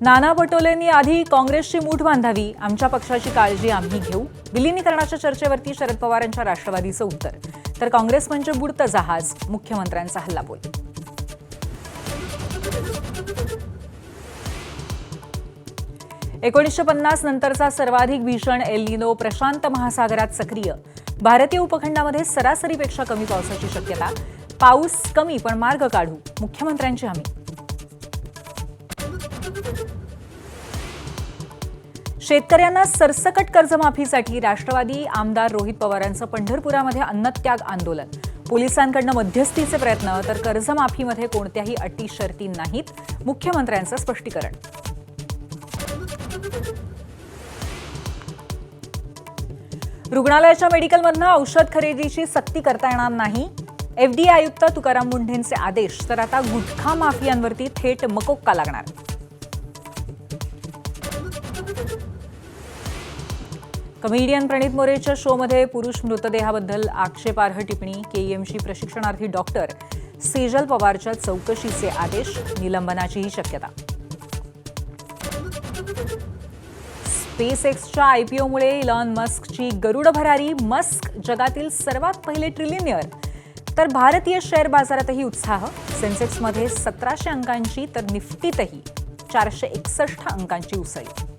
नाना पटोलेंनी आधी काँग्रेसची मूठ बांधावी, आमच्या पक्षाची काळजी आम्ही घेऊ. विलिनीकरणाच्या चर्चेवरती शरद पवारांच्या राष्ट्रवादीचं उत्तर. तर काँग्रेस म्हणजे बुडतं जहाज, मुख्यमंत्र्यांचा हल्लाबोल. एकोणीसशे 1950 नंतरचा सर्वाधिक भीषण एल निनो प्रशांत महासागरात सक्रिय. भारतीय उपखंडामध्ये सरासरीपेक्षा कमी पावसाची शक्यता. पाऊस कमी पण मार्ग काढू, मुख्यमंत्र्यांची हमी. शेतकऱ्यांना सरसकट कर्जमाफीसाठी राष्ट्रवादी आमदार रोहित पवारांचं पंढरपुरामध्ये अन्नत्याग आंदोलन. पोलिसांकडून मध्यस्थीचे प्रयत्न, तर कर्जमाफीमध्ये कोणत्याही अटी शर्ती नाहीत, मुख्यमंत्र्यांचं स्पष्टीकरण. रुग्णालयाच्या मेडिकलमधनं औषध खरेदीची सक्ती करता येणार नाही. FDA आयुक्त तुकाराम मुंढेंचे आदेश. तर आता गुटखा माफियांवरती थेट मकोक्का लागणार. कमेडियन प्रणित मोरेच्या शोमध्ये पुरुष मृतदेहाबद्दल आक्षेपार्ह टिप्पणी. KEMची प्रशिक्षणार्थी डॉक्टर सेजल पवारच्या चौकशीचे आदेश. निलंबनाचीही शक्यता. SpaceXच्या IPOमुळे इलॉन मस्कची गरुड भरारी. मस्क जगातील सर्वात पहिले ट्रिलियनियर. तर भारतीय शेअर बाजारातही उत्साह. सेन्सेक्समध्ये 1700 अंकांची, तर निफ्टीतही 461 अंकांची उसळी.